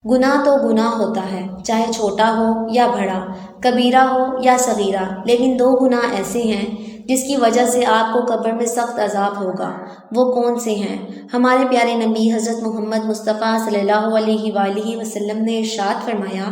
گناہ تو گناہ ہوتا ہے، چاہے چھوٹا ہو یا بڑا، کبیرہ ہو یا صغیرہ، لیکن دو گناہ ایسے ہیں جس کی وجہ سے آپ کو قبر میں سخت عذاب ہوگا۔ وہ کون سے ہیں؟ ہمارے پیارے نبی حضرت محمد مصطفیٰ صلی اللہ علیہ وآلہ وسلم نے ارشاد فرمایا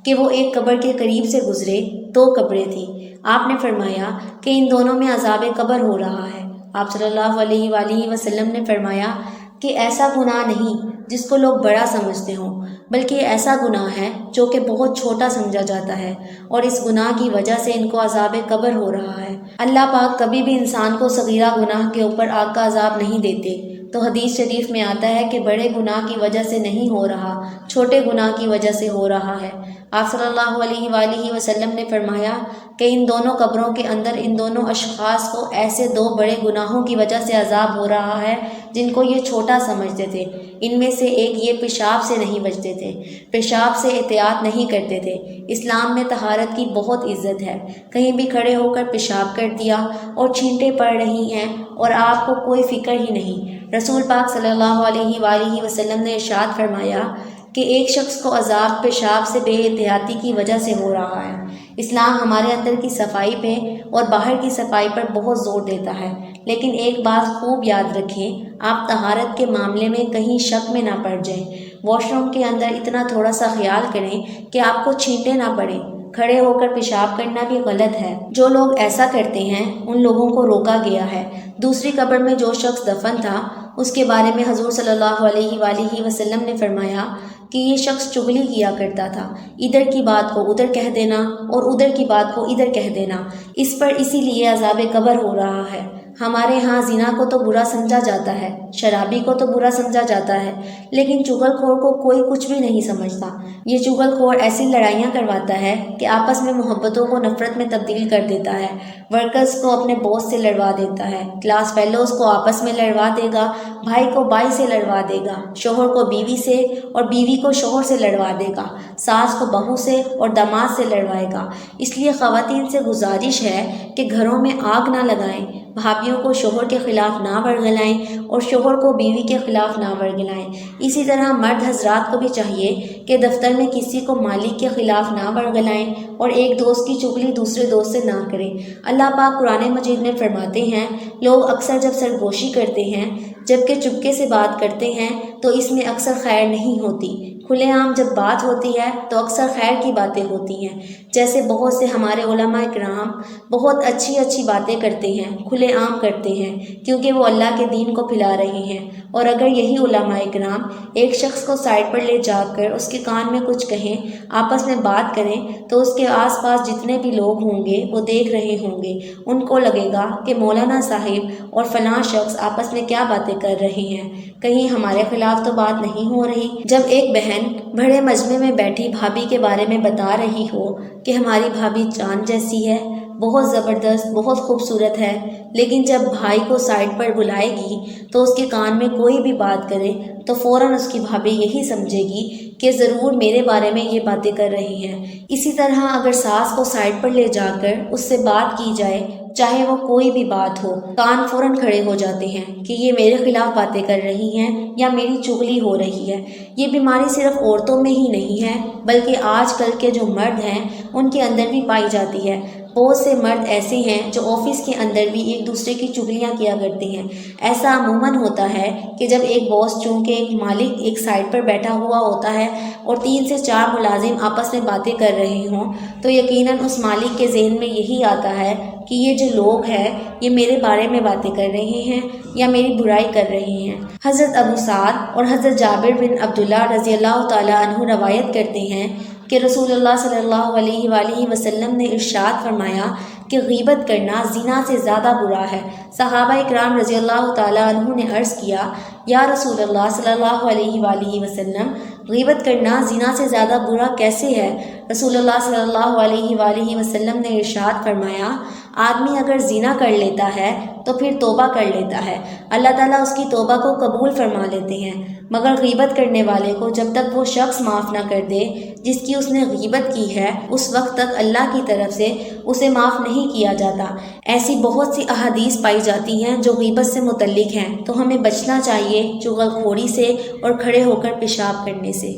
کہ وہ ایک قبر کے قریب سے گزرے، دو قبریں تھیں۔ آپ نے فرمایا کہ ان دونوں میں عذاب قبر ہو رہا ہے۔ آپ صلی اللہ علیہ وآلہ وسلم نے فرمایا کہ ایسا گناہ نہیں جس کو لوگ بڑا سمجھتے ہوں، بلکہ ایسا گناہ ہے جو کہ بہت چھوٹا سمجھا جاتا ہے، اور اس گناہ کی وجہ سے ان کو عذاب قبر ہو رہا ہے۔ اللہ پاک کبھی بھی انسان کو صغیرہ گناہ کے اوپر آگ کا عذاب نہیں دیتے۔ تو حدیث شریف میں آتا ہے کہ بڑے گناہ کی وجہ سے نہیں ہو رہا، چھوٹے گناہ کی وجہ سے ہو رہا ہے۔ آپ صلی اللہ علیہ وآلہ وسلم نے فرمایا کہ ان دونوں قبروں کے اندر ان دونوں اشخاص کو ایسے دو بڑے گناہوں کی وجہ سے عذاب ہو رہا ہے جن کو یہ چھوٹا سمجھتے تھے۔ ان میں سے ایک یہ پیشاب سے نہیں بچتے تھے، پیشاب سے احتیاط نہیں کرتے تھے۔ اسلام میں طہارت کی بہت عزت ہے۔ کہیں بھی کھڑے ہو کر پیشاب کر دیا اور چھینٹیں پڑ رہی ہیں اور آپ کو کوئی فکر ہی نہیں۔ رسول پاک صلی اللہ علیہ وآلہ وسلم نے ارشاد فرمایا کہ ایک شخص کو عذاب پیشاب سے بے احتیاطی کی وجہ سے ہو رہا ہے۔ اسلام ہمارے اندر کی صفائی پہ اور باہر کی صفائی پر بہت زور دیتا ہے، لیکن ایک بات خوب یاد رکھیں، آپ طہارت کے معاملے میں کہیں شک میں نہ پڑ جائیں۔ واش روم کے اندر اتنا تھوڑا سا خیال کریں کہ آپ کو چھینٹیں نہ پڑیں۔ کھڑے ہو کر پیشاب کرنا بھی غلط ہے۔ جو لوگ ایسا کرتے ہیں ان لوگوں کو روکا گیا ہے۔ دوسری قبر میں جو شخص دفن تھا اس کے بارے میں حضور صلی اللہ علیہ وآلہ وسلم نے فرمایا کہ یہ شخص چغلی کیا کرتا تھا، ادھر کی بات کو ادھر کہہ دینا اور ادھر کی بات کو ادھر کہہ دینا۔ اس پر اسی لیے عذاب قبر ہو رہا ہے۔ ہمارے ہاں زنا کو تو برا سمجھا جاتا ہے، شرابی کو تو برا سمجھا جاتا ہے، لیکن چغل خور کو کوئی کچھ بھی نہیں سمجھتا۔ یہ چغل خور ایسی لڑائیاں کرواتا ہے کہ آپس میں محبتوں کو نفرت میں تبدیل کر دیتا ہے۔ ورکرز کو اپنے باس سے لڑوا دیتا ہے، کلاس فیلوز کو آپس میں لڑوا دے گا، بھائی کو بھائی سے لڑوا دے گا، شوہر کو بیوی سے اور بیوی کو شوہر سے لڑوا دے گا، ساس کو بہو سے اور داماد سے لڑوائے گا۔ اس لیے خواتین سے گزارش ہے کہ گھروں میں آگ نہ لگائیں، بھابھیوں کو شوہر کے خلاف نہ ورگلائیں اور شوہر کو بیوی کے خلاف نہ ورگلائیں۔ اسی طرح مرد حضرات کو بھی چاہیے کہ دفتر میں کسی کو مالک کے خلاف نہ ورگلائیں اور ایک دوست کی چغلی دوسرے دوست سے نہ کریں۔ اللہ پاک قرآن مجید میں فرماتے ہیں، لوگ اکثر جب سرگوشی کرتے ہیں، جبکہ چپکے سے بات کرتے ہیں تو اس میں اکثر خیر نہیں ہوتی۔ کھلے عام جب بات ہوتی ہے تو اکثر خیر کی باتیں ہوتی ہیں، جیسے بہت سے ہمارے علماء کرام بہت اچھی اچھی باتیں کرتے ہیں، کھلے عام کرتے ہیں، کیونکہ وہ اللہ کے دین کو پھیلا رہے ہیں۔ اور اگر یہی علماء کرام ایک شخص کو سائڈ پر لے جا کر اس کے کان میں کچھ کہیں، آپس میں بات کریں، تو اس کے آس پاس جتنے بھی لوگ ہوں گے وہ دیکھ رہے ہوں گے، ان کو لگے گا کہ مولانا صاحب اور فلاں شخص آپس میں کیا باتیں کر رہے ہیں، کہیں ہمارے خلاف تو بات نہیں ہو رہی۔ جب ایک بہن بڑے مجمع میں بیٹھی بھابھی کے بارے میں بتا رہی ہو کہ ہماری بھابھی چاند جیسی ہے، بہت زبردست، بہت خوبصورت ہے، لیکن جب بھائی کو سائڈ پر بلائے گی تو اس کے کان میں کوئی بھی بات کرے تو فوراً اس کی بھابھی یہی سمجھے گی کہ ضرور میرے بارے میں یہ باتیں کر رہی ہیں۔ اسی طرح اگر ساس کو سائڈ پر لے جا کر اس سے بات کی جائے، چاہے وہ کوئی بھی بات ہو، کان فوراً کھڑے ہو جاتے ہیں کہ یہ میرے خلاف باتیں کر رہی ہیں یا میری چغلی ہو رہی ہے۔ یہ بیماری صرف عورتوں میں ہی نہیں ہے، بلکہ آج کل کے جو مرد ہیں ان کے اندر بھی پائی جاتی ہے۔ بہت سے مرد ایسے ہیں جو آفس کے اندر بھی ایک دوسرے کی چغلیاں کیا کرتے ہیں۔ ایسا عموماً ہوتا ہے کہ جب ایک باس چونکہ ایک مالک ایک سائڈ پر بیٹھا ہوا ہوتا ہے اور 3 سے 4 ملازم آپس میں باتیں کر رہے ہوں، تو یقیناً اس مالک کے ذہن میں یہی آتا ہے کہ یہ جو لوگ ہیں یہ میرے بارے میں باتیں کر رہے ہیں یا میری برائی کر رہے ہیں۔ حضرت ابو سعد اور حضرت جابر بن عبداللہ رضی اللہ تعالیٰ عنہ روایت کرتے ہیں کہ رسول اللہ صلی اللہ علیہ وآلہ وسلم نے ارشاد فرمایا کہ غیبت کرنا زنا سے زیادہ برا ہے۔ صحابہ اکرام رضی اللہ تعالیٰ عنہ نے عرض کیا، یا رسول اللہ صلی اللہ علیہ وآلہ وسلم، غیبت کرنا زنا سے زیادہ برا کیسے ہے؟ رسول اللہ صلی اللہ علیہ وآلہ وسلم نے ارشاد فرمایا، آدمی اگر زنا کر لیتا ہے تو پھر توبہ کر لیتا ہے، اللہ تعالیٰ اس کی توبہ کو قبول فرما لیتے ہیں، مگر غیبت کرنے والے کو جب تک وہ شخص معاف نہ کر دے جس کی اس نے غیبت کی ہے، اس وقت تک اللہ کی طرف سے اسے معاف نہیں کیا جاتا۔ ایسی بہت سی احادیث پائی جاتی ہیں جو غیبت سے متعلق ہیں، تو ہمیں بچنا چاہیے چغل خوری سے اور کھڑے ہو کر پیشاب کرنے سے۔